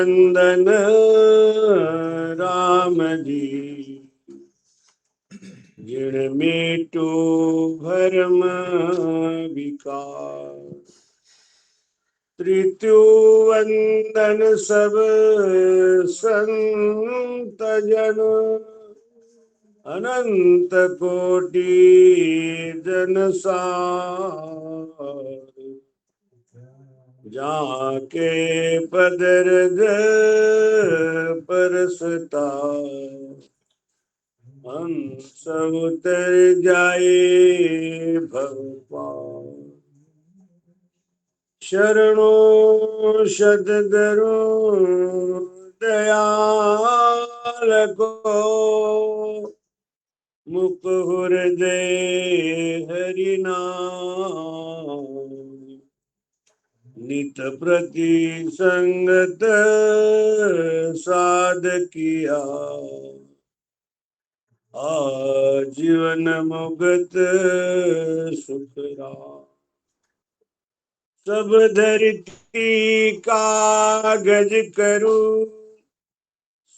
नंदन राम जी, जिण मेटो भरम विकार। त्रित्युवंदन सब संत जन, अनंत कोटि जनसार। जाके पदरज परसता, हम सब उतर जाए भगवान। शरणो सद्गुरु दयाल को, मुख हृदय हरि नाम। नित प्रति संगत साध किया, आजीवन मुगत सुखरा। सब धरती कागज करू,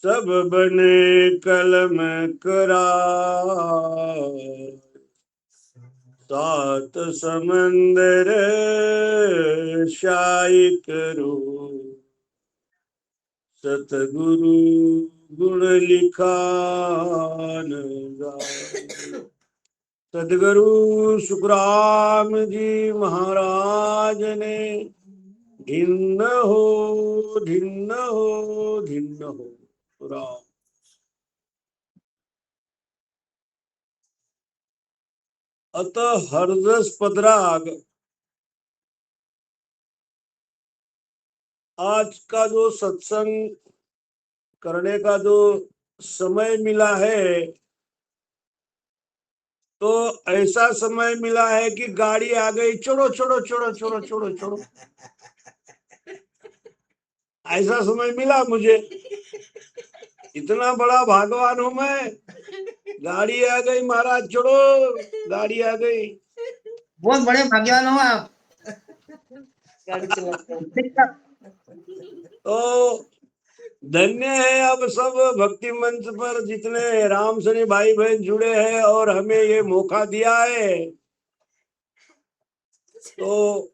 सब बने कलम करार। सात समंदर शायी करो, सतगुरु गुण लिखान गाए। सदगुरु सुखराम जी महाराज ने धिन्न हो धिन्न हो धिन्न हो राम। अतः हरदस पदराग आज का जो सत्संग करने का जो समय मिला है, तो ऐसा समय मिला है कि गाड़ी आ गई, छोड़ो छोड़ो छोड़ो छोड़ो छोड़ो छोड़ो, ऐसा समय मिला मुझे। इतना बड़ा भागवान हूं मैं, गाड़ी आ गई महाराज, छोड़ो, गाड़ी आ गई। बहुत बड़े भाग्यवान हो आप। गाड़ी चलाते तो धन्य है अब सब भक्ति मंच पर जितने राम शनि भाई बहन जुड़े हैं और हमें ये मौका दिया है, तो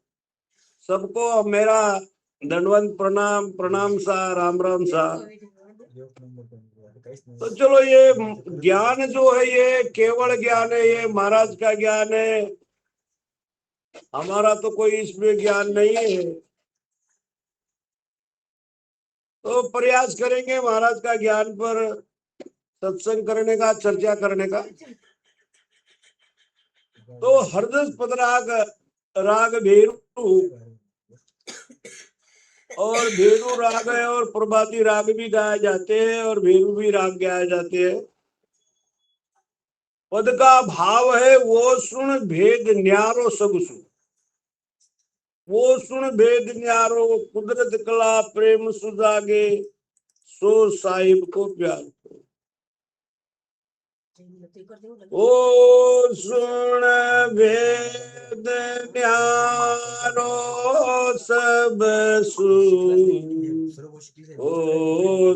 सबको मेरा दंडवत प्रणाम प्रणाम सा, राम राम सा। तो चलो, ये ज्ञान जो है ये केवल ज्ञान है, ये महाराज का ज्ञान है, हमारा तो कोई इसमें ज्ञान नहीं है। तो प्रयास करेंगे महाराज का ज्ञान पर सत्संग करने का, चर्चा करने का। तो हरदस पदराग राग भेरू, और भेरू राग है और प्रभाती राग भी गाए जाते हैं और भेरू भी राग गाए जाते हैं। पद का भाव है वो सुन भेद न्यारो सब सुन, वो सुन भेद न्यारो, कुदरत कला प्रेम सुजागे, सो साहिब को प्यार। ओ सुन भेद न्यारो सब सुन, ओ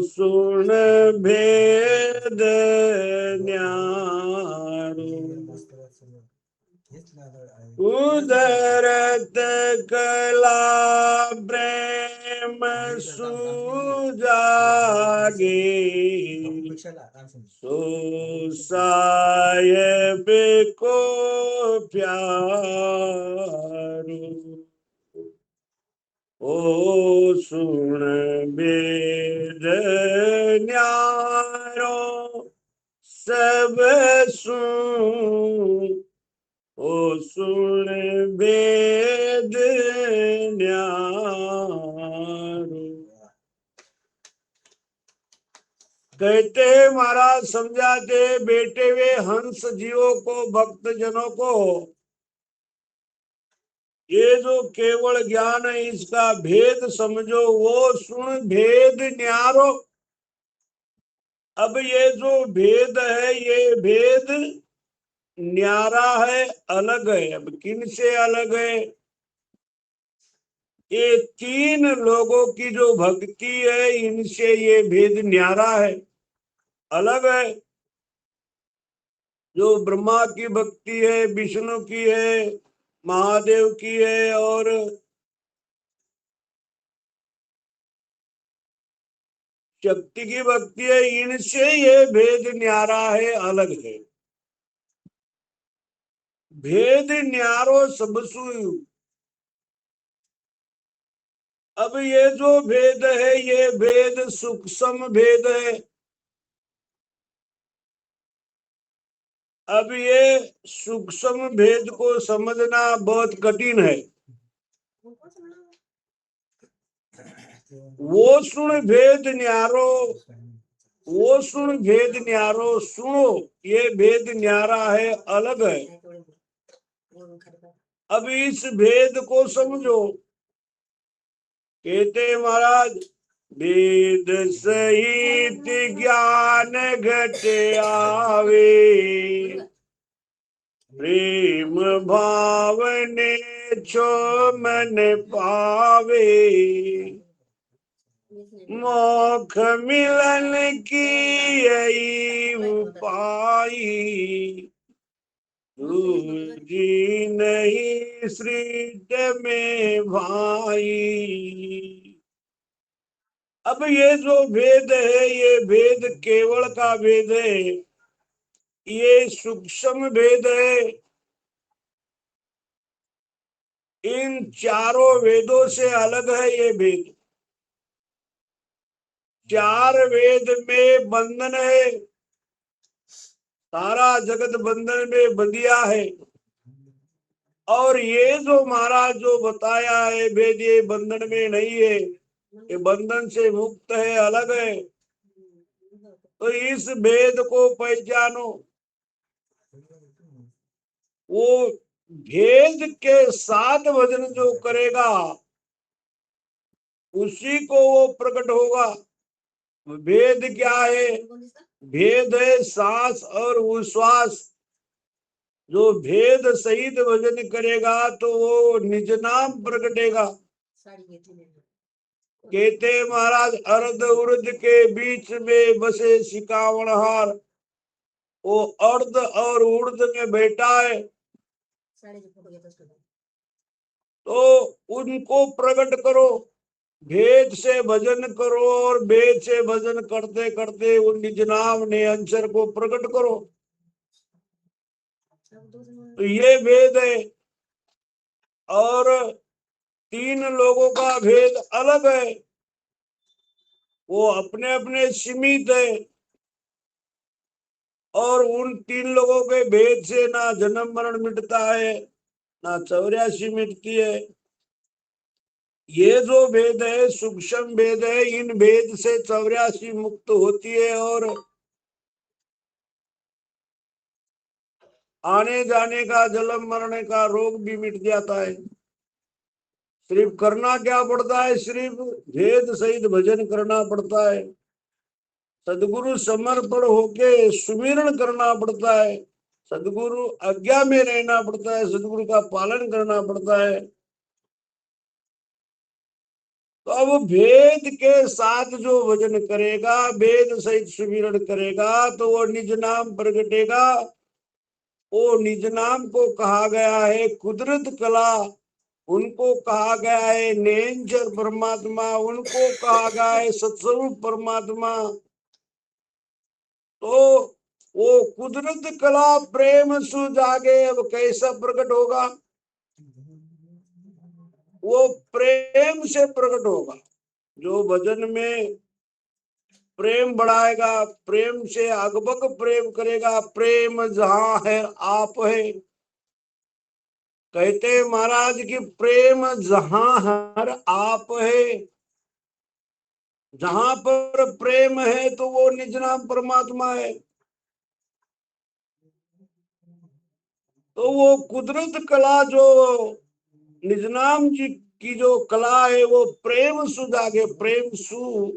सुन भेद न्यारो, कुदरत कला प्रेम सुजागे, सो साहिब को प्यारो। ओ सुन भेद न्यारो सब सुन, ओ सुन भेद न्यारो। कहते महाराज समझाते, बेटे वे हंस जीवों को, भक्त जनों को, ये जो केवल ज्ञान है इसका भेद समझो, वो सुन भेद न्यारो। अब ये जो भेद है ये भेद न्यारा है, अलग है। अब किन से अलग है? ये तीन लोगों की जो भक्ति है, इनसे ये भेद न्यारा है, अलग है। जो ब्रह्मा की भक्ति है, विष्णु की है, महादेव की है और शक्ति की भक्ति है, इनसे ये भेद न्यारा है, अलग है। भेद न्यारो सबसु। अब ये जो भेद है, ये भेद सूक्ष्म भेद है। अब ये सूक्ष्म भेद को समझना बहुत कठिन है। वो सुन भेद न्यारो, वो सुन भेद न्यारो, सुनो ये भेद न्यारा है, अलग है। अब इस भेद को समझो। कहते महाराज, वेद सहित ज्ञान घट आवे, प्रेम भावने छो मन पावे, मोख मिलन की यही उपाय, दूजी नहीं सृष्टि में भाई। अब ये जो भेद है, ये भेद केवल का भेद है, ये सूक्ष्म भेद है। इन चारों वेदों से अलग है ये भेद। चार वेद में बंधन है, सारा जगत बंधन में बंधिया है। और ये जो महाराज जो बताया है भेद, ये बंधन में नहीं है, ये बंधन से मुक्त है, अलग है। तो इस भेद को पहचानो। वो भेद के साथ भजन जो करेगा, उसी को वो प्रकट होगा। भेद क्या है? भेद है सांस और उश्वास। जो भेद सहित भजन करेगा तो वो निज नाम प्रकटेगा। कहते महाराज, अर्ध उर्ध के बीच में बसे सिकावण हार, वो अर्ध और उर्ध में बैठा है, तो उनको प्रकट करो। भेद से भजन करो और भेद से भजन करते करते उन निज नाम ने अंशर को प्रकट करो। तो ये भेद है। और तीन लोगों का भेद अलग है, वो अपने अपने सीमित है। और उन तीन लोगों के भेद से ना जन्म मरण मिटता है, ना 84 मिटती है। ये जो भेद है सूक्ष्म भेद है, इन भेद से 84 मुक्त होती है और आने जाने का जन्म मरने का रोग भी मिट जाता है। सिर्फ करना क्या पड़ता है? सिर्फ भेद सहित भजन करना पड़ता है, सदगुरु समर्पण होके सुमिरन करना पड़ता है, सदगुरु आज्ञा में रहना पड़ता है, सदगुरु का पालन करना पड़ता है। तो अब भेद के साथ जो भजन करेगा, वेद सहित सुमिरन करेगा, तो वो निज नाम प्रगटेगा। वो निज नाम को कहा गया है कुदरत कला, उनको कहा गया है नेंजर परमात्मा, उनको कहा गया है सत्स्वरूप परमात्मा। तो वो कुदरत कला प्रेम सु जागे, अब कैसा प्रकट होगा? वो प्रेम से प्रकट होगा। जो भजन में प्रेम बढ़ाएगा, प्रेम से अगबग प्रेम करेगा, प्रेम जहां है आप है। कहते महाराज की प्रेम जहां हर आप है। जहां पर प्रेम है तो वो निज नाम परमात्मा है। तो वो कुदरत कला जो निज नाम जी की जो कला है, वो प्रेम सु जागे, प्रेम सु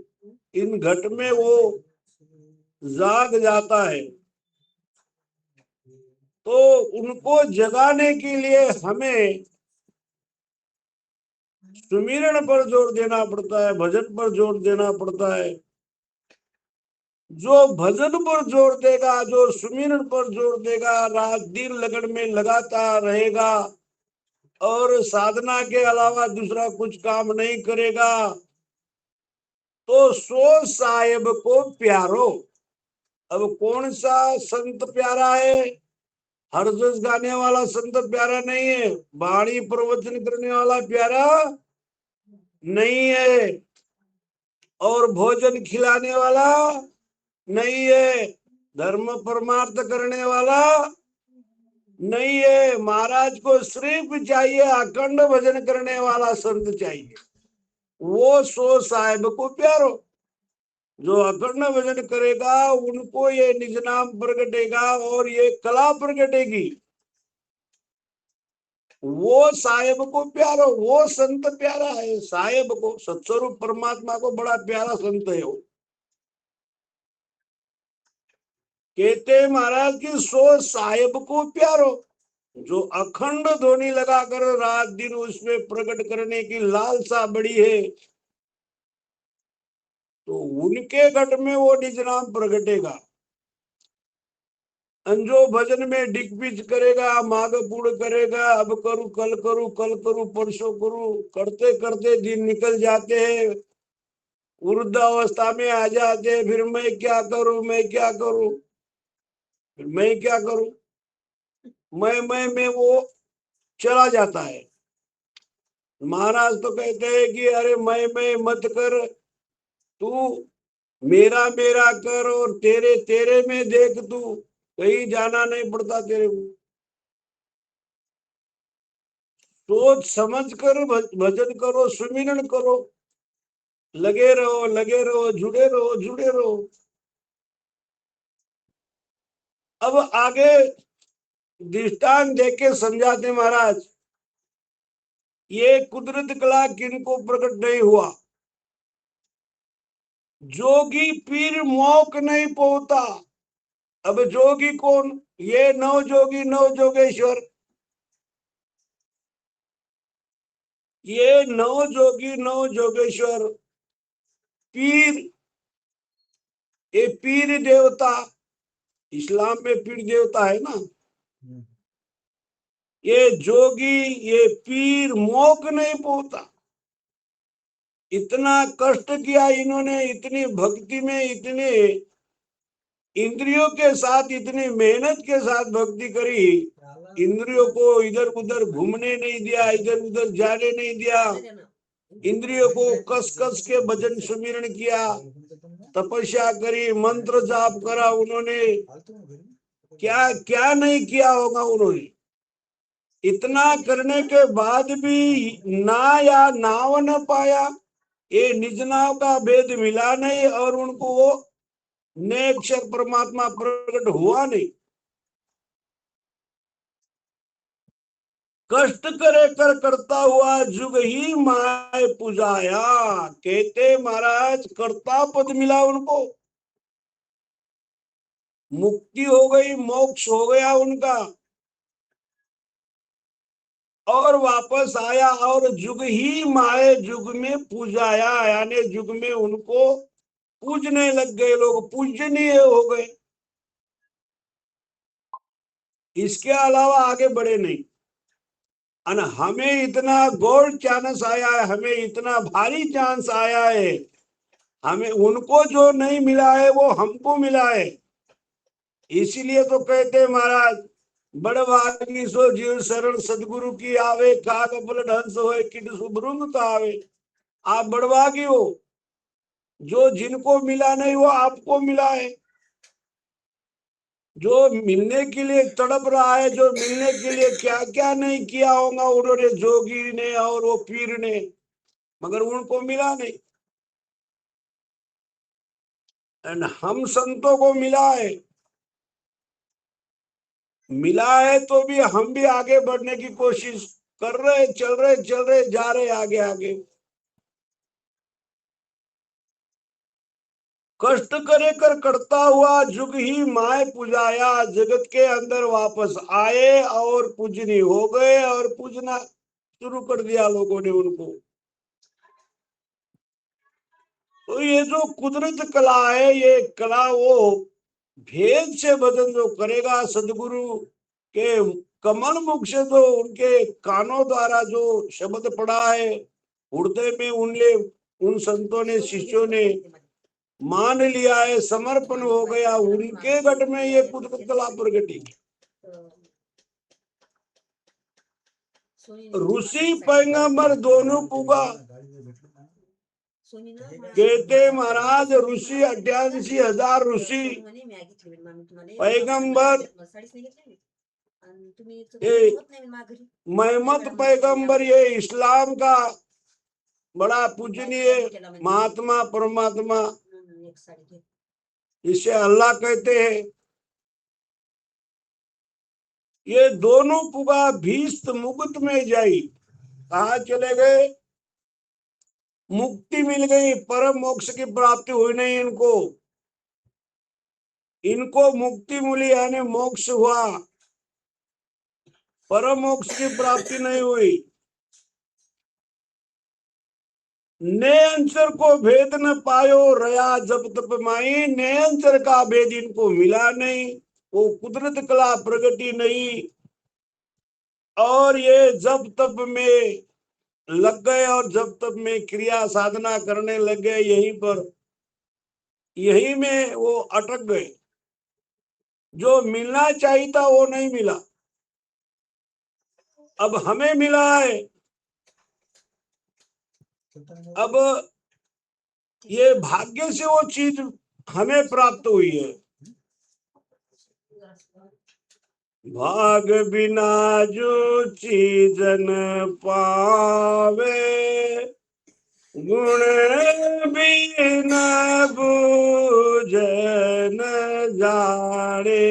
इन घट में वो जाग जाता है। तो उनको जगाने के लिए हमें सुमिरन पर जोर देना पड़ता है, भजन पर जोर देना पड़ता है। जो भजन पर जोर देगा, जो सुमिरन पर जोर देगा, रात दिन लगन में लगातार रहेगा और साधना के अलावा दूसरा कुछ काम नहीं करेगा, तो सो साहेब को प्यारो। अब कौन सा संत प्यारा है? हर जस गाने वाला संत प्यारा नहीं है, वाणी प्रवचन करने वाला प्यारा नहीं है, और भोजन खिलाने वाला नहीं है, धर्म परमार्थ करने वाला नहीं है। महाराज को सिर्फ चाहिए अखंड भजन करने वाला संत चाहिए, वो सो साहेब को प्यारो। जो अखंड भजन करेगा उनको ये निज नाम प्रगटेगा और ये कला प्रगटेगी। वो साहेब को प्यारो, वो संत प्यारा है साहेब को। सत्स्वरूप परमात्मा को बड़ा प्यारा संत है वो। कहते महाराज की सो साहेब को प्यारो, जो अखंड ध्वनि लगाकर रात दिन उसमें प्रकट करने की लालसा बड़ी है, तो उनके घट में वो निज नाम प्रगटेगा। जो भजन में डिक पिच करेगा, माग पूर्ण करेगा, अब करूं कल करूं, कल करूं परसों करूं, करते करते दिन निकल जाते हैं, वृद्धावस्था में आ जाते हैं, फिर मैं क्या करूं, मैं क्या करूं, फिर मैं क्या करूं, मैं वो चला जाता है। महाराज तो कहते हैं कि अरे मैं मत कर, तू मेरा मेरा कर और तेरे तेरे में देख, तू कहीं जाना नहीं पड़ता तेरे को। सोच समझ कर भजन करो, सुमिरन करो, लगे रहो, लगे रहो, जुड़े रहो, जुड़े रहो। अब आगे दृष्टांत देके समझाते महाराज, ये कुदरत कला किनको प्रकट नहीं हुआ? जोगी पीर मौक नहीं पहुंचा। अब जोगी कौन? ये नव जोगी, नव जोगेश्वर। ये नव जोगी, नव जोगेश्वर, पीर, ये पीर देवता, इस्लाम में पीर देवता है ना। ये जोगी, ये पीर मौक नहीं पहुंचा। इतना कष्ट किया इन्होंने, इतनी भक्ति में, इतने इंद्रियों के साथ, इतनी मेहनत के साथ भक्ति करी, इंद्रियों को इधर उधर घूमने नहीं दिया, इधर उधर जाने नहीं दिया, इंद्रियों को कस कस के भजन सुमिरन किया, तपस्या करी, मंत्र जाप करा उन्होंने। क्या क्या नहीं किया होगा उन्होंने। इतना करने के बाद भी ना या नाव न पाया, ये निज नाव का भेद मिला नहीं और उनको वो नेक्षर परमात्मा प्रकट हुआ नहीं। कष्ट करे कर करता हुआ जुग ही माय पुजाया। कहते महाराज कर्ता पद मिला उनको, मुक्ति हो गई, मोक्ष हो गया उनका, और वापस आया और जुग ही माए जुग में पूजाया, यानी जुग में उनको पूजने लग गए लोग, पूजनीय हो गए। इसके अलावा आगे बढ़े नहीं। और हमें इतना गोल्ड चांस आया है, हमें इतना भारी चांस आया है, हमें उनको जो नहीं मिला है वो हमको मिला है। इसीलिए तो कहते हैं महाराज, बड़भागी सो जीव शरण सदगुरु की आवे, काग पलट हंस होए किड सुभृंग तो आवे। आप बड़भागी हो, जो जिनको मिला नहीं वो आपको मिला है। जो मिलने के लिए तड़प रहा है, जो मिलने के लिए क्या क्या नहीं किया होगा उन्होंने, जोगी ने और वो पीर ने, मगर उनको मिला नहीं। एंड हम संतों को मिला है, मिला है तो भी हम भी आगे बढ़ने की कोशिश कर रहे, चल रहे, चल रहे, जा रहे आगे आगे। कष्ट करे कर करता हुआ जुग ही माय पुजाया, जगत के अंदर वापस आए और पूजनी हो गए और पूजना शुरू कर दिया लोगों ने उनको। तो ये जो कुदरत कला है, ये कला वो भेद से भजन जो करेगा सदगुरु के कमल मुख से, जो उनके कानों द्वारा जो शब्द पड़ा है हृदय में, उन संतों ने, शिष्यों ने मान लिया है, समर्पण हो गया, उनके घट में ये कुदरत कला प्रगटी। ऋषि पैगंबर दोनों पुगा, कहते महाराज ऋषि 88,000 ऋषि पैगंबर, ये मोहम्मद पैगंबर, ये इस्लाम का बड़ा पूजनीय महात्मा परमात्मा, इसे अल्लाह कहते हैं। ये दोनों पुगा भीस्त मुक्त में जाई, कहा चले गए? मुक्ति मिल गई, परम मोक्ष की प्राप्ति हुई नहीं इनको। इनको मुक्ति मिली यानी मोक्ष हुआ, परम मोक्ष की प्राप्ति नहीं हुई। ने अंतर को भेद न पायो, रया जब तप माई, ने अंतर का भेद इनको मिला नहीं, वो कुदरत कला प्रगति नहीं, और ये जब तप में लग गए, और जब तप में क्रिया साधना करने लग गए, यही में वो अटक गए। जो मिलना चाहिए था वो नहीं मिला, अब हमें मिला है। अब ये भाग्य से वो चीज हमें प्राप्त हुई है। भाग बिना जो चीज न पावे, गुण बिना बूझन जाने,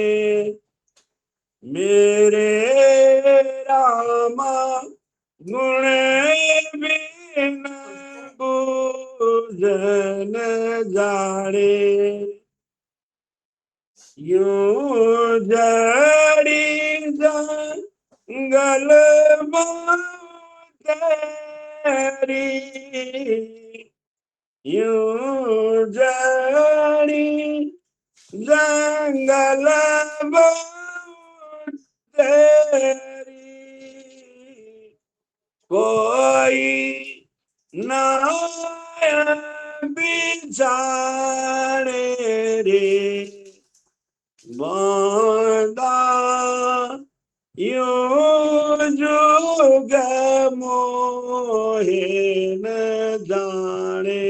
मेरे रामा गुण बिना बूझन जाने, यूं जड़ी जंगल तेरी, यूं जड़ी जंगल तेरी, कोई ना बिछाने रे बांधा, यूं जुग मोहे न जाने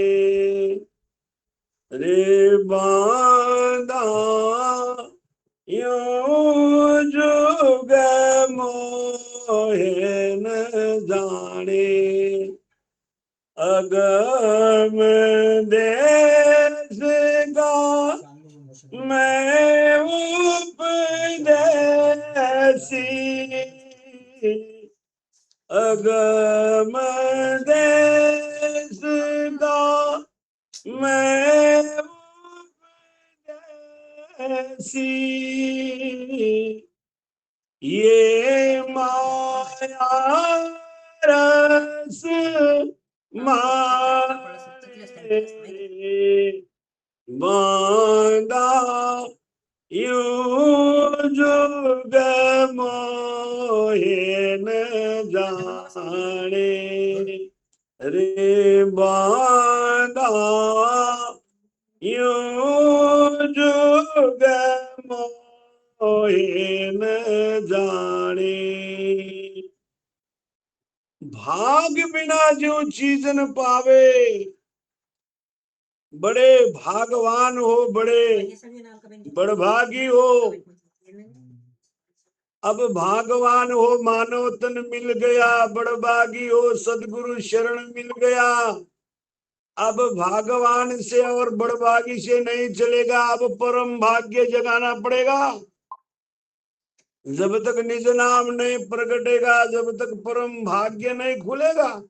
रे बांधा, यूं जुग मोहे न जाने, अगम देश का मैं उपदेसी, अगम देश का मैं उपदेसी, ये माया रस मारे बांधा, यूं जुग मोहे न जाने रे बांधा, यूं जुग मोहे न जाने, भाग बिना जो चीज न पावे, बड़े भागवान हो, बड़े बड़भागी हो। अब भागवान हो, मानव तन मिल गया, बड़भागी हो, सदगुरु शरण मिल गया। अब भागवान से और बड़भागी से नहीं चलेगा, अब परम भाग्य जगाना पड़ेगा। जब तक निज नाम नहीं प्रकटेगा, जब तक परम भाग्य नहीं खुलेगा,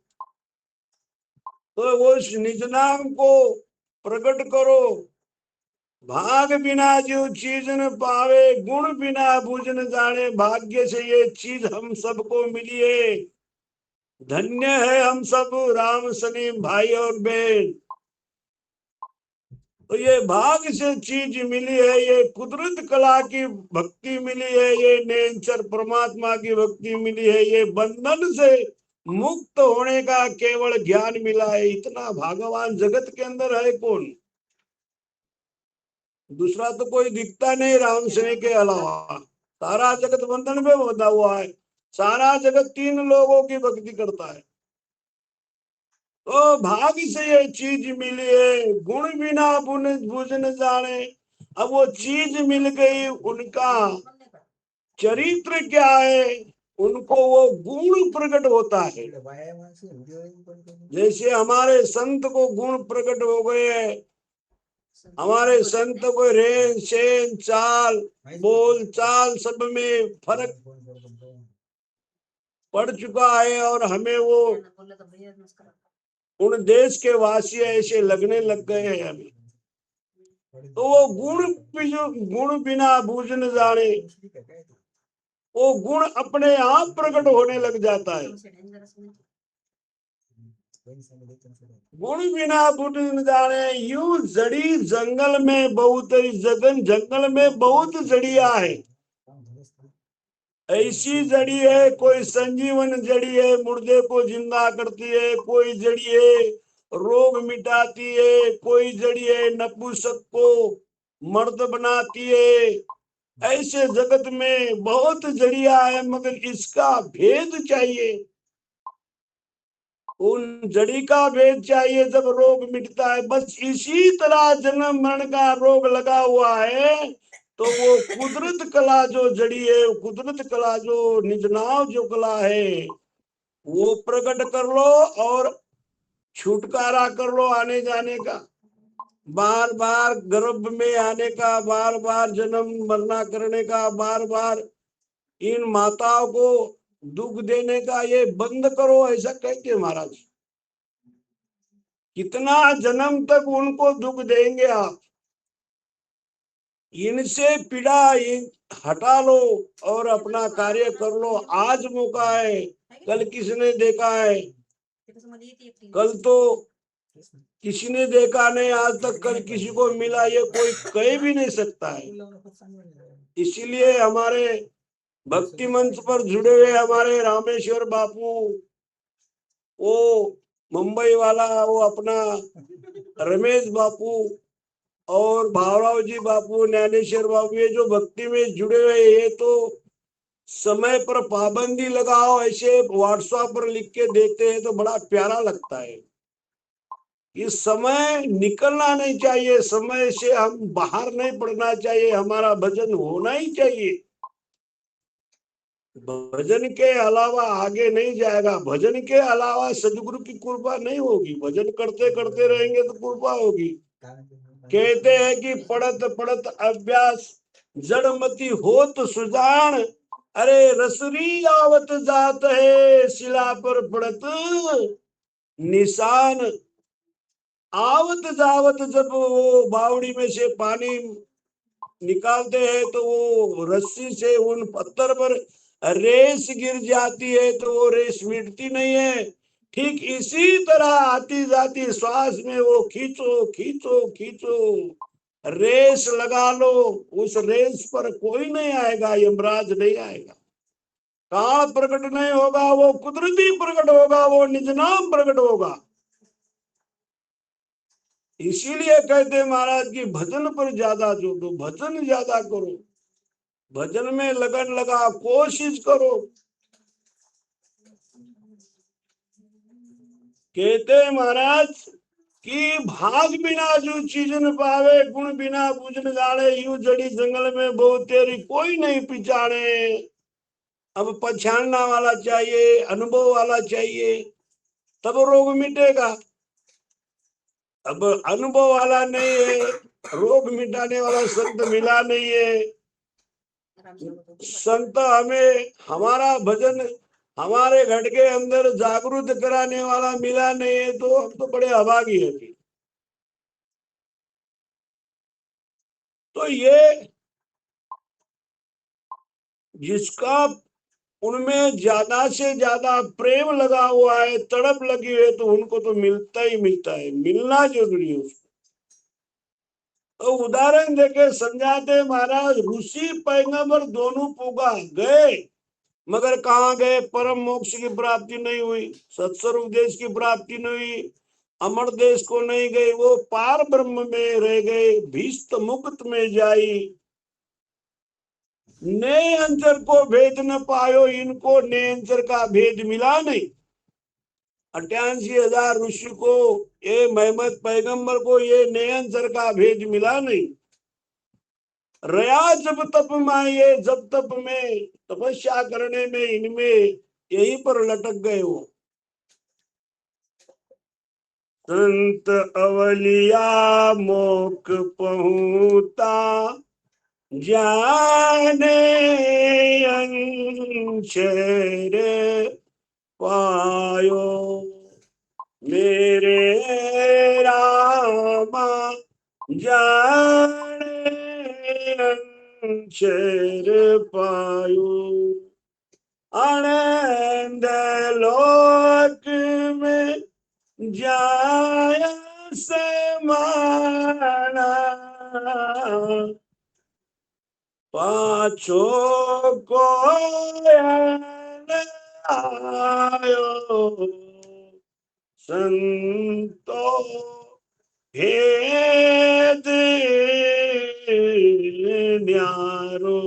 तो वो निज नाम को प्रकट करो। भाग बिना जो चीज न पावे, गुण बिना बुझ न जाने, भाग्य से ये चीज हम सबको मिली है। धन्य है हम सब राम सनी भाई और बहन। तो ये भाग्य से चीज मिली है, ये कुदरत कला की भक्ति मिली है, ये नेचर परमात्मा की भक्ति मिली है, ये बंधन से मुक्त होने का केवल ज्ञान मिला है। इतना भागवान जगत के अंदर है कौन? दूसरा तो कोई दिखता नहीं राम सिंह के अलावा। सारा जगत बंधन में बंधा हुआ है, सारा जगत तीन लोगों की भक्ति करता है। तो भाग्य से ये चीज मिली है, गुण बिना बुझ न जाने। अब वो चीज मिल गई, उनका चरित्र क्या है, उनको वो गुण प्रकट होता है। जैसे हमारे संत को गुण प्रकट हो गए, हमारे संत को रेन शेन चाल बोल चाल सब में फर्क पड़ चुका है, और हमें वो उन देश के वासी ऐसे लगने लग गए हैं हमें। तो वो गुण बिना बूझ न जाने, वो गुण अपने आप प्रकट होने लग जाता है। गुण बिना बूझ न जाने, यूं जड़ी जंगल में बहुत जंगल में बहुत जड़िया है। ऐसी जड़ी है, कोई संजीवन जड़ी है, मुर्दे को जिंदा करती है, कोई जड़ी है रोग मिटाती है, कोई जड़ी है नपुंसक को मर्द बनाती है। ऐसे जगत में बहुत जड़िया है, मगर इसका भेद चाहिए, उन जड़ी का भेद चाहिए, जब रोग मिटता है। बस इसी तरह जन्म मरण का रोग लगा हुआ है। तो वो कुदरत कला जो जड़ी है, कुदरत कला जो निजनाव जो कला है, वो प्रकट कर लो और छुटकारा कर लो आने जाने का, बार बार गर्भ में आने का, बार बार जन्म मरना करने का, बार बार इन माताओं को दुख देने का, ये बंद करो, ऐसा कहते महाराज। कितना जन्म तक उनको दुख देंगे आप? इनसे पीड़ा हटा लो और अपना कार्य कर लो। आज मौका है, कल किसने देखा है? कल तो किसी ने देखा नहीं आज तक, कल किसी को मिला ये कोई कह भी नहीं सकता है। इसीलिए हमारे भक्ति मंच पर जुड़े हुए हमारे रामेश्वर बापू, वो मुंबई वाला, वो अपना रमेश बापू और भावराव जी बापू, ज्ञानेश्वर बापू, ये जो भक्ति में जुड़े हुए, ये तो समय पर पाबंदी लगाओ ऐसे व्हाट्सएप पर लिख के देते हैं तो बड़ा प्यारा लगता है। ये समय निकलना नहीं चाहिए, समय से हम बाहर नहीं पड़ना चाहिए, हमारा भजन होना ही चाहिए। भजन के अलावा आगे नहीं जाएगा, भजन के अलावा सदगुरु की कृपा नहीं होगी। भजन करते करते रहेंगे तो कृपा होगी। कहते हैं कि पढ़त पढ़त अभ्यास जड़मती होत सुजान, अरे रसरी आवत जात है शिला पर पढ़त निशान। आवत जावत जब वो बावड़ी में से पानी निकालते हैं तो वो रस्सी से उन पत्थर पर रेस गिर जाती है, तो वो रेस मिटती नहीं है। ठीक इसी तरह आती जाती श्वास में वो खींचो खींचो खींचो, रेस लगा लो। उस रेस पर कोई नहीं आएगा, यमराज नहीं आएगा, काल प्रकट नहीं होगा, वो कुदरती प्रकट होगा, वो निज नाम प्रकट होगा। इसीलिए कहते महाराज की भजन पर ज्यादा जोर दो, भजन ज्यादा करो, भजन में लगन लगा, कोशिश करो। कहते महाराज कि भाग बिना जो चीज न पावे, गुण बिना बुझ न जाने, यूं जड़ी जंगल में बहुत तेरी कोई नहीं पिछाड़े। अब पछाड़ना वाला चाहिए, अनुभव वाला चाहिए, तब रोग मिटेगा। अब अनुभव वाला नहीं है, रोग मिटाने वाला संत मिला नहीं है। संत हमें हमारा भजन हमारे घर के अंदर जागरूक कराने वाला मिला नहीं है, तो हम तो बड़े अभागी हैं। तो ये जिसका उनमें ज्यादा से ज्यादा प्रेम लगा हुआ है, तड़प लगी है, तो उनको तो मिलता ही मिलता है, मिलना जरूरी है उसको। तो उदाहरण देके समझाते महाराज, ऋषि पैगंबर दोनों पुगा गए, मगर कहाँ गए? परम मोक्ष की प्राप्ति नहीं हुई, सत्स्वरूप देश की प्राप्ति नहीं हुई, अमर देश को नहीं गए, वो पार ब्रह्म में रह गए, भीष्ट मुक्त में जाई, ने अंतर को भेद न पायो, इनको ने अंतर का भेद मिला नहीं। 88,000 ऋषि को, ये मोहम्मद पैगंबर को ये ने अंतर का भेद मिला नहीं। रया जब तप में, ये जब तप में तपस्या करने में इनमें यहीं पर लटक गए हो। संत अवलिया मोक पहुँता जाने अंशर पायो, मेरे रामा जाने अंशर पायो, आनंद लोक में जाय समाना, पाछो को आयो, संतो भेद न्यारो,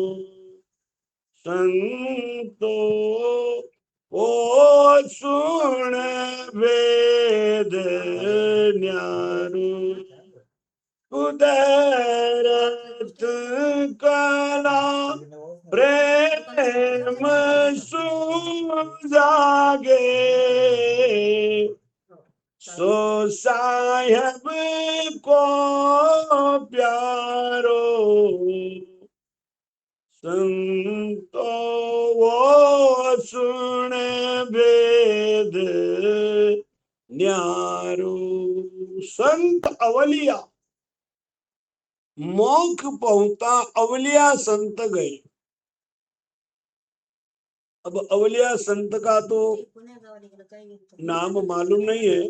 संतो ओ सुन वेद न्यारो, कुदरत कला प्रेम सुजागे, सो साहेब को प्यारो, संतो वो सुन वेद न्यारो। संत अवलिया मोक्ष पहुंचा, अवलिया संत गए। अब अवलिया संत का तो नाम मालूम नहीं है,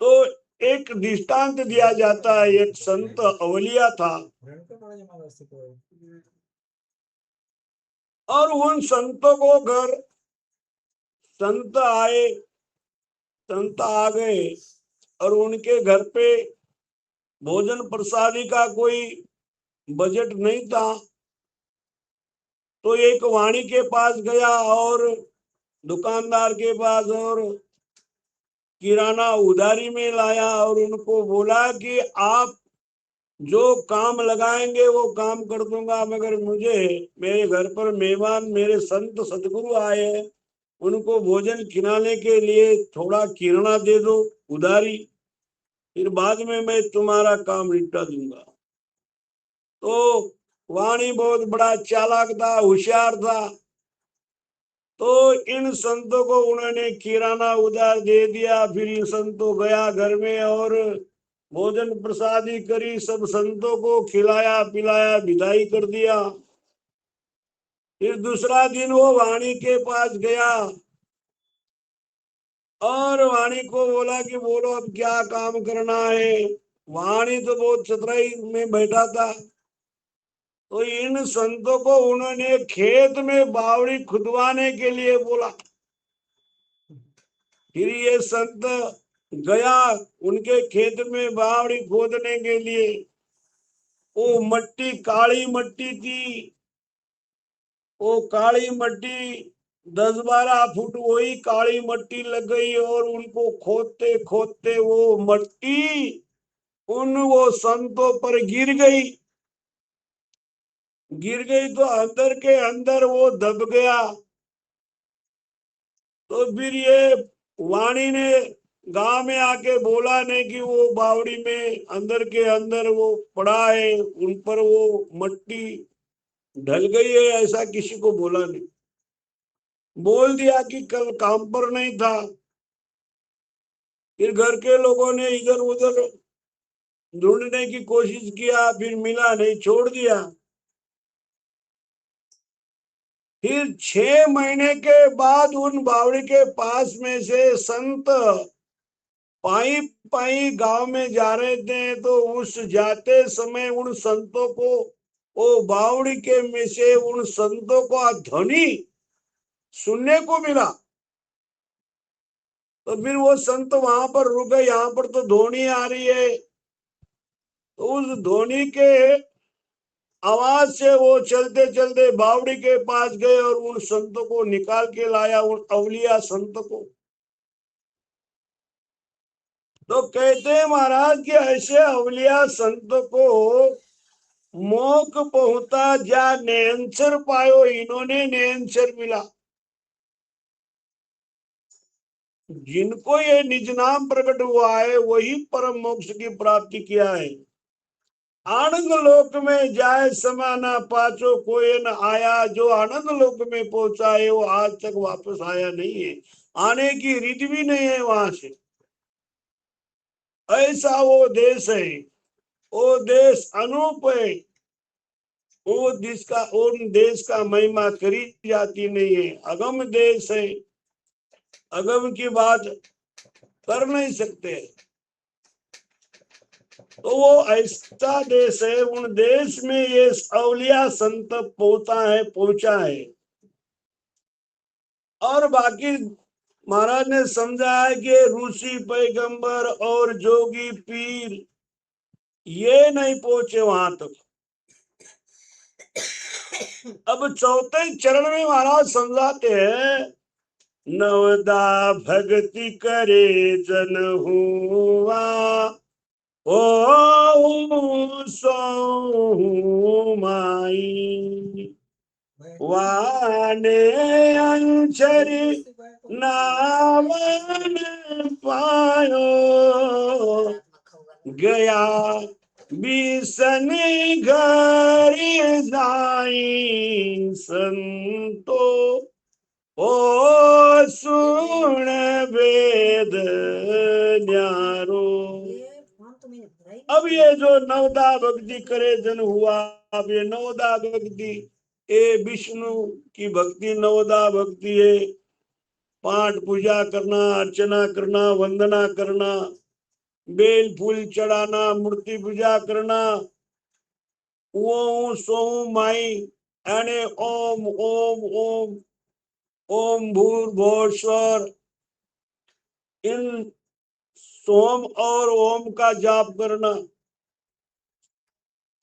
तो एक दृष्टांत दिया जाता है। एक संत अवलिया था और उन संतों को घर संत आए, संत आ गए और उनके घर पे भोजन प्रसादी का कोई बजट नहीं था, तो एक वाणी के पास गया और दुकानदार के पास और किराना उधारी में लाया और उनको बोला कि आप जो काम लगाएंगे वो काम कर दूंगा, मगर मुझे मेरे घर पर मेहमान मेरे संत सदगुरु आए हैं, उनको भोजन खिलाने के लिए थोड़ा किराना दे दो उधारी, फिर बाद में मैं तुम्हारा काम निपटा दूंगा। तो वाणी बहुत बड़ा चालाक था, होशियार था, तो इन संतों को उन्होंने किराना उधार दे दिया। फिर इन संतों गया घर में और भोजन प्रसादी करी, सब संतों को खिलाया पिलाया, विदाई कर दिया। फिर दूसरा दिन वो वाणी के पास गया और वाणी को बोला कि बोलो अब क्या काम करना है। वाणी तो बहुत चतुराई में बैठा था, तो इन संतों को उन्होंने खेत में बावड़ी खुदवाने के लिए बोला। फिर ये संत गया उनके खेत में बावड़ी खोदने के लिए। वो मट्टी काली मट्टी थी, वो काली मट्टी 10-12 फुट वही काली मट्टी लग गई और उनको खोदते खोदते वो मट्टी वो संतों पर गिर गई। तो अंदर के अंदर वो दब गया। तो फिर ये वाणी ने गांव में आके बोला नहीं कि वो बावड़ी में अंदर के अंदर वो पड़ा है, उन पर वो मट्टी ढल गई है, ऐसा किसी को बोला नहीं। बोल दिया कि कल काम पर नहीं था। फिर घर के लोगों ने इधर उधर ढूंढने की कोशिश किया, फिर मिला नहीं, छोड़ दिया। फिर 6 महीने के बाद उन बावड़ी के पास में से संत पाई पाई गांव में जा रहे थे, तो उस जाते समय उन संतों को, वो बावड़ी के में से उन संतों का ध्वनि सुनने को मिला। तो फिर वो संत वहां पर रुक गए, यहाँ पर तो ध्वनि आ रही है। तो उस ध्वनि के आवाज से वो चलते चलते बावड़ी के पास गए और उन संतों को निकाल के लाया, उन अवलिया संत को। तो कहते हैं महाराज कि ऐसे अवलिया संत को मोक पहुंचा जा नैनसर पायो, इन्होंने नैनसर मिला। जिनको ये निज नाम प्रकट हुआ है वही परम मोक्ष की प्राप्ति किया है। आनंद लोक में जाए समाना पाचो कोई न आया, जो आनंद लोक में पहुंचा है वो आज तक वापस आया नहीं है, आने की रीति भी नहीं है वहां से। ऐसा वो देश है, वो देश अनूप है, वो देश का महिमा करी जाती नहीं है। अगम देश है, अगम की बात कर नहीं सकते। तो वो ऐसा देश है, उन देश में ये अवलिया संत पहुंचा है। और बाकी महाराज ने समझाया कि ऋषि पैगंबर और जोगी पीर ये नहीं पहुंचे वहां तक। अब चौथे चरण में महाराज समझाते हैं, नवदा भक्ति करे जन हुआ, ओ सो माई वाने अंचरी नावन पायो, गया बिसन घर जाई संतो, ओ सुन वेद न्यारो। अब ये जो नवदा भक्ति करे जन हुआ, अब ये नवदा भक्ति, ये विष्णु की भक्ति नवदा भक्ति है। पाठ पूजा करना, अर्चना करना, वंदना करना, बेल फूल चढ़ाना, मूर्ति पूजा करना, ओम सोम माई यानी ओम ओम ओम ओम भूर्भुवः स्वः, इन सोम और ओम का जाप करना।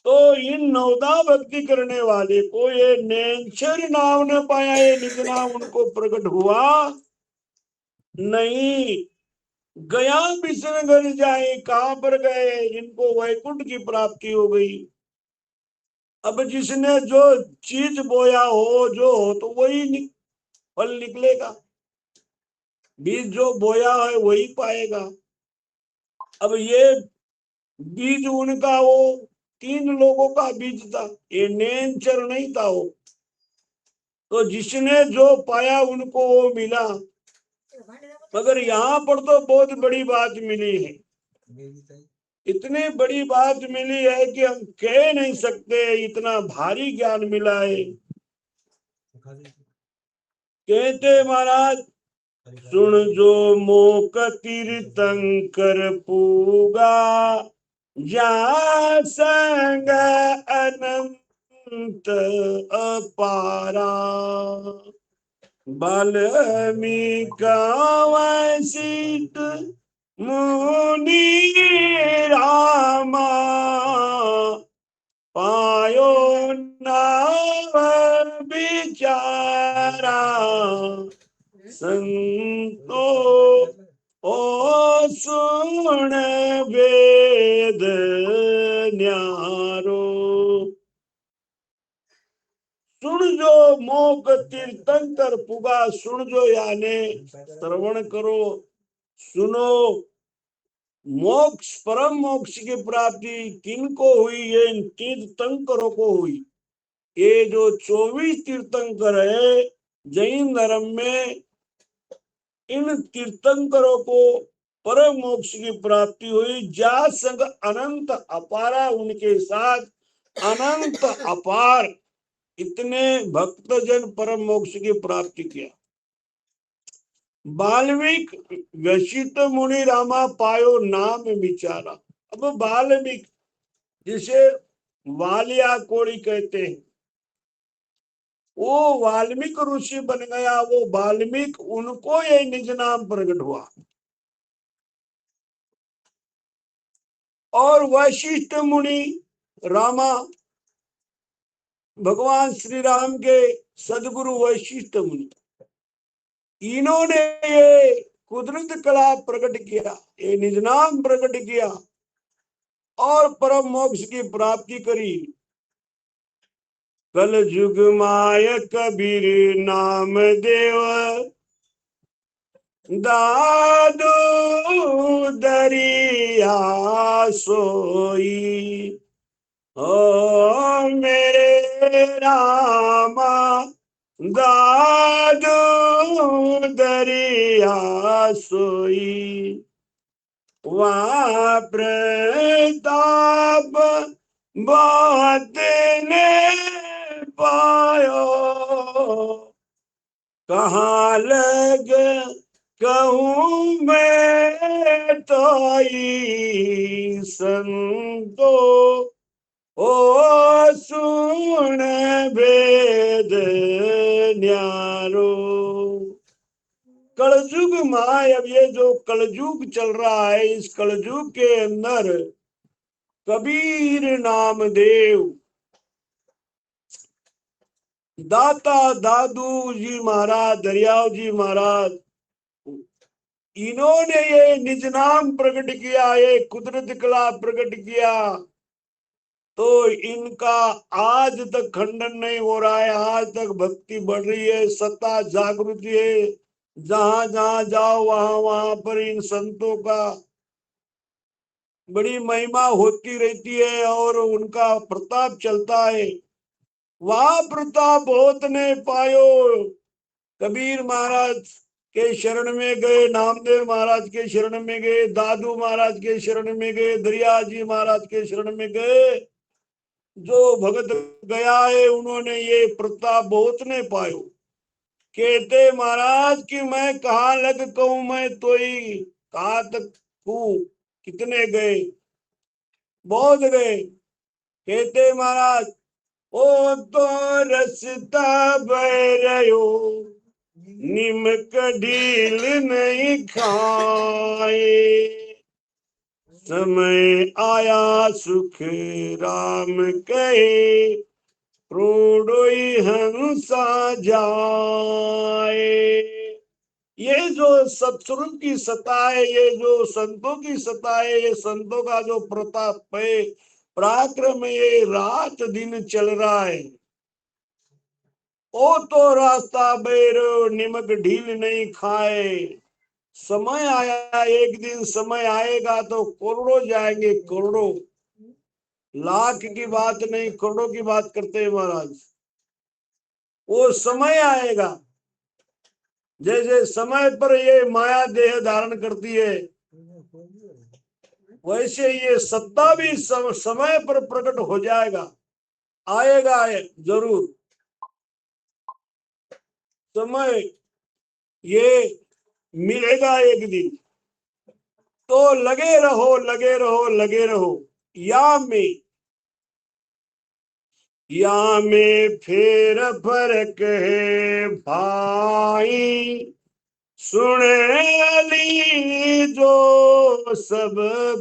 तो इन नवदा भक्ति करने वाले को ये नैनछर नाम न पाया, ये निज नाम उनको प्रकट हुआ नहीं। गया बिसन घर जाए, कहां पर गए, इनको वैकुंठ की प्राप्ति हो गई। अब जिसने जो चीज बोया हो जो हो तो वही फल निकलेगा, बीज जो बोया है वही पाएगा। अब ये बीज उनका वो 3 लोगों का बीज था, ये नैनचर नहीं था वो। तो जिसने जो पाया उनको वो मिला। मगर यहाँ पर तो बहुत बड़ी बात मिली है, इतनी बड़ी बात मिली है कि हम कह नहीं सकते, इतना भारी ज्ञान मिला है। कहते महाराज, सुन जो मोक तीर्थंकर पूगा, जा संग अनंत अपारा, बाल्मीका वसिष्ठ मुनि रामा, पायो नाव बिचारा, संतो ओ सुन वेद न्यारो। सुन जो मोक तीर्थंकर पुगा, सुन जो याने श्रवण करो, सुनो। मोक्ष परम मोक्ष की प्राप्ति किनको हुई, ये इन तीर्थंकरों को हुई। ये जो 24 तीर्थंकर है जैन धर्म में, इन तीर्थंकरों को परम मोक्ष की प्राप्ति हुई। जा संग अनंत अपारा, उनके साथ अनंत अपार इतने भक्तजन परम मोक्ष की प्राप्ति किया। वाल्मीकि वशिष्ठ मुनि रामा पायो नाम विचारा। अब वाल्मीकि जिसे वालिया कोड़ी कहते हैं, वो वाल्मीकि ऋषि बन गया। वो वाल्मीकि उनको ये निज नाम प्रकट हुआ। और वशिष्ठ मुनि रामा भगवान श्री राम के सदगुरु वशिष्ठ मुनि, इन्होंने ये कुदरत कला प्रकट किया, ये निज नाम प्रकट किया और परम मोक्ष की प्राप्ति करी। कल युग माय कबीर नाम देव, दादू दरिया सोई। ओ मेरे रामा दादू दरिया सोई। वहाँ प्रताप बहुत ने पायो, कहाँ लग कहूँ मैं तोई। संतो ओ सुन वेद न्यारो। कलयुग माय, अब ये जो कलयुग चल रहा है, इस कलयुग के अंदर कबीर नाम देव, दाता दादू जी महाराज, दरियाव जी महाराज, इन्होंने ये निज नाम प्रकट किया, ये कुदरत कला प्रकट किया। तो इनका आज तक खंडन नहीं हो रहा है। आज तक भक्ति बढ़ रही है, सत्ता जागृति है। जहां जहां जाओ वहां वहां पर इन संतों का बड़ी महिमा होती रहती है और उनका प्रताप चलता है। वहां प्रताप बहुत ने पायो। कबीर महाराज के शरण में गए, नामदेव महाराज के शरण में गए, दादू महाराज के शरण में गए, दरिया जी महाराज के शरण में गए। जो भगत गया है उन्होंने ये प्रताप बहुत ने पायो। कहते महाराज कि मैं कहाँ लग कहूं मैं तोई। कहाँ तक हूँ, कितने गए, बहुत गए। कहते महाराज ओ तो रसता बह रहो, निमक ढील नहीं खाए। समय आया सुख राम कहे, क्रोडोई हंसा जाए। ये जो सत्स्वरूप की सत्ता है, ये जो संतों की सत्ता है, ये संतों का जो प्रताप है, पराक्रम, ये रात दिन चल रहा है। ओ तो रास्ता बेरो, निमक ढील नहीं खाए। समय आया, एक दिन समय आएगा तो करोड़ों जाएंगे, करोड़ों। लाख की बात नहीं, करोड़ों की बात करते हैं महाराज। वो समय आएगा, जैसे समय पर ये माया देह धारण करती है, वैसे ये सत्ता भी समय पर प्रकट हो जाएगा, आएगा जरूर समय, ये मिलेगा एक दिन। तो लगे रहो, लगे रहो, लगे रहो। या में फेर फर्क है भाई, सुन ली जो सब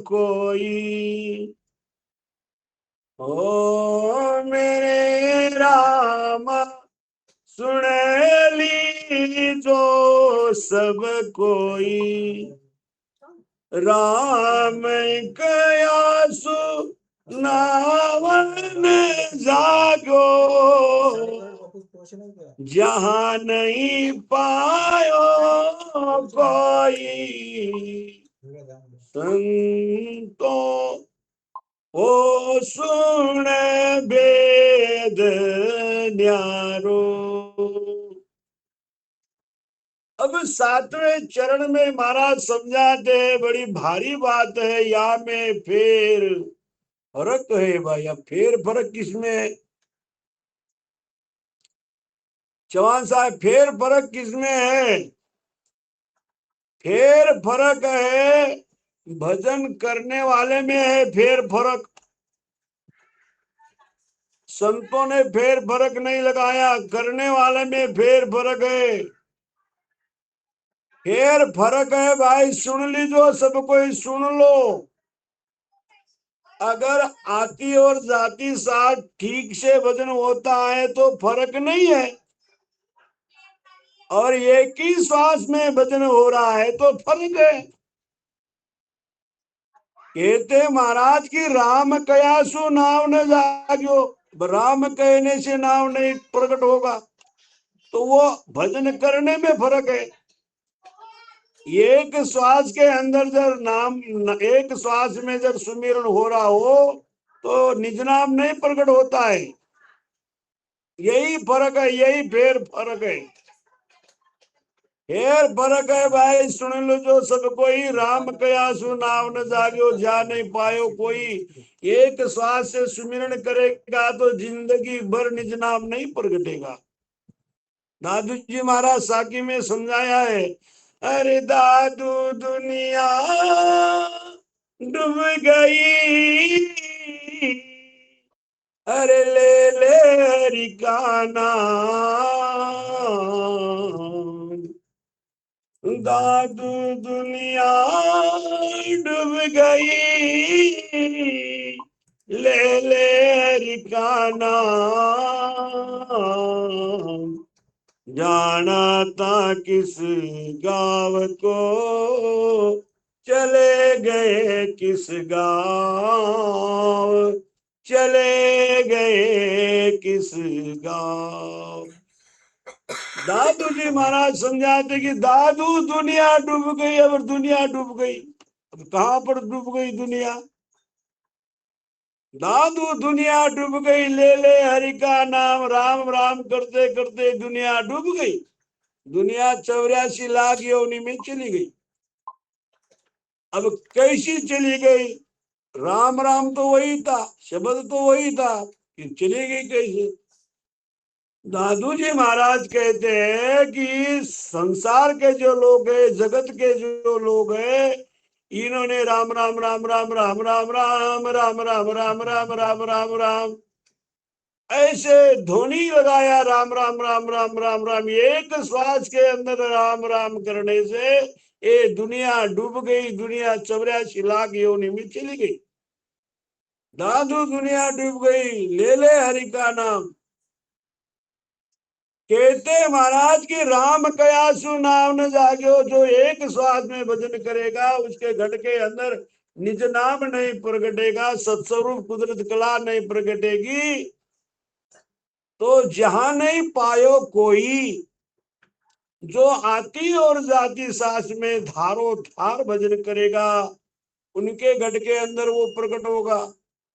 कोई। ओ मेरे रामा सुन ली जो सब कोई। राम कयासु नावन जागो, जहां नहीं पायो कोई। संतो ओ सुन वेद न्यारो। अब 7वें चरण में महाराज समझाते हैं, बड़ी भारी बात है। या में फेर फर्क है भाई। अब फेर फर्क किसमें है चौहान साहब? फेर फर्क किसमें है? फेर फर्क है, भजन करने वाले में है फेर फर्क। संतों ने फेर फर्क नहीं लगाया, करने वाले में फेर फर्क है। फेर फर्क है भाई, सुन लीजो, सब कोई सुन लो। अगर आती और जाती साथ ठीक से भजन होता है तो फर्क नहीं है, और एक ही श्वास में भजन हो रहा है तो फर्क है। कहते महाराज की राम कयासु नाव न जाग्यो, राम कहने से नाव नहीं प्रकट होगा, तो वो भजन करने में फर्क है। एक श्वास के अंदर जब नाम, एक श्वास में जब सुमिरन हो रहा हो तो निज नाम नहीं प्रकट होता है। यही फर्क है, यही फेर फर्क है। फेर फर्क है भाई, सुन लो जो सब कोई, राम कयासु नाव न जाग्यो, जा नहीं पायो कोई। एक श्वास से सुमिरन करेगा तो जिंदगी भर निज नाम नहीं प्रगटेगा। दादू जी महाराज साकी में समझाया है, अरे दादू दुनिया डूब गई, अरे ले ले हरि का नाम। दादू दुनिया डूब गई, ले ले हरि का नाम। जाना था किस गाँव को, चले गए किस गाँव, चले गए किस गाँव। दादू जी महाराज समझाते कि दादू दुनिया डूब गई, अब दुनिया डूब गई, अब कहाँ पर डूब गई दुनिया? दादू दुनिया डूब गई, ले ले हरि का नाम, राम राम करते करते दुनिया डूब गई। दुनिया 84 लाख योनि में चली गई। अब कैसी चली गई? राम राम तो वही था, शब्द तो वही था, कि चली गई कैसे? दादू जी महाराज कहते हैं कि संसार के जो लोग हैं, जगत के जो लोग हैं, इन्होंने राम राम राम राम राम राम राम राम राम राम राम राम राम राम ऐसे ध्वनि लगाया, राम राम राम राम राम राम। एक श्वास के अंदर राम राम करने से ये दुनिया डूब गई, दुनिया 84 लाख योनि में चली गई। दादू दुनिया डूब गई, ले ले हरि का नाम। कहते महाराज की राम कयासु नाम न जाग्यो, जो एक श्वास में भजन करेगा उसके घट के अंदर निज नाम नहीं प्रगटेगा, सत्स्वरूप कुदरत कला नहीं प्रगटेगी, तो जहां नहीं पायो कोई। जो आती और जाती सांस में धारो धार भजन करेगा, उनके घट के अंदर वो प्रकट होगा।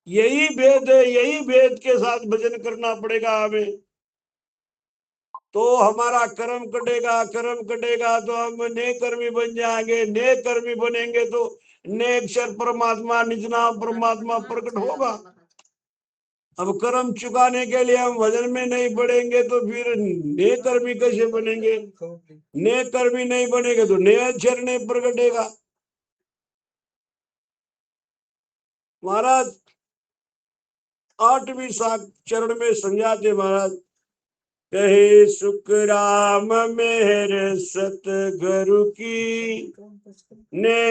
यही भेद है, यही भेद के साथ भजन करना पड़ेगा हमें, तो हमारा कर्म कटेगा। कर्म कटेगा तो हम नेक कर्मी बन जाएंगे, नेक कर्मी बनेंगे तो नेक्षर परमात्मा, निज नाम परमात्मा प्रकट होगा। अब कर्म चुकाने के लिए हम भजन में नहीं पड़ेंगे तो फिर नेक कर्मी कैसे बनेंगे? नेक कर्मी नहीं बनेंगे तो नए अक्षर नहीं प्रकटेगा। महाराज 8वीं चरण में समझाते महाराज, कहे सुख राम मेरे सतगुरु की, ने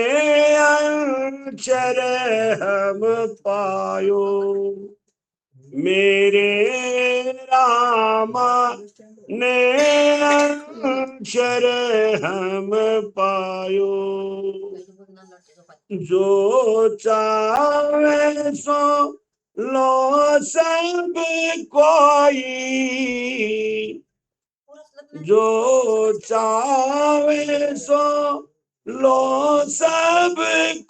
अक्षर हम पायो, मेरे रामा ने अक्षर हम पायो। जो चाहे सो लो सब कोई, जो चाहे सो लो सब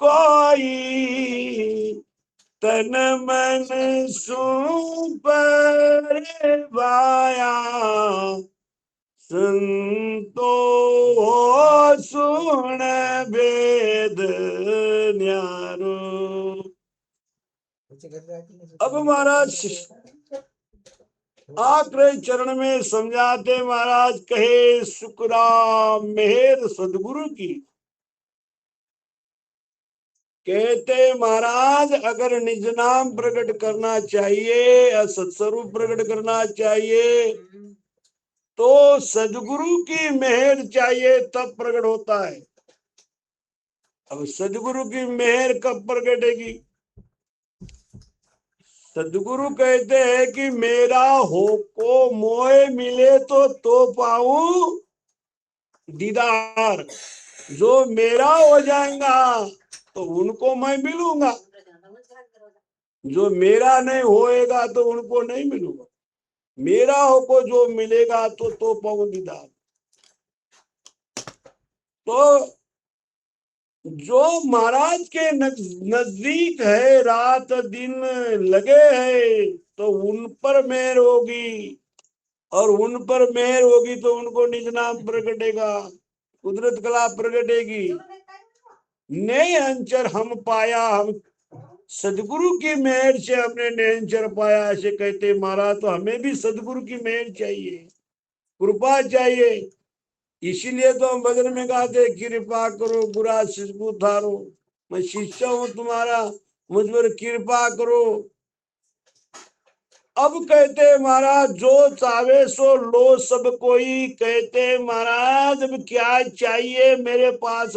कोई, तन मन सु पर वाया, संतो सुन वेद न्यारो। अब महाराज आखिरी चरण में समझाते महाराज, कहे सुखराम मेहर सदगुरु की, कहते महाराज अगर निज नाम प्रकट करना चाहिए या सत्स्वरूप प्रकट करना चाहिए तो सदगुरु की मेहर चाहिए तब प्रकट होता है। अब सदगुरु की मेहर कब प्रकटेगी? सदगुरु कहते हैं कि मेरा हो को मोए मिले तो पाऊं दीदार। जो मेरा हो जाएगा तो उनको मैं मिलूंगा, जो मेरा नहीं होएगा तो उनको नहीं मिलूंगा। मेरा हो को जो मिलेगा तो पाऊं दीदार। तो जो महाराज के नजदीक है, रात दिन लगे हैं, तो उन पर मेहर होगी, और उन पर मेहर होगी तो उनको निज नाम प्रकटेगा, कुदरत कला प्रकटेगी। ने अंचर हम पाया, हम सदगुरु की मेहर से हमने नेंचर पाया, ऐसे कहते महाराज। तो हमें भी सदगुरु की मेहर चाहिए, कृपा चाहिए। इसीलिए तो हम भजन में गाते कृपा करो गुरा शिशु थारो, मैं शिष्य हूं तुम्हारा, मुझ पर कृपा करो। अब कहते महाराज जो चावे सो लो सब कोई। कहते महाराज अब क्या चाहिए मेरे पास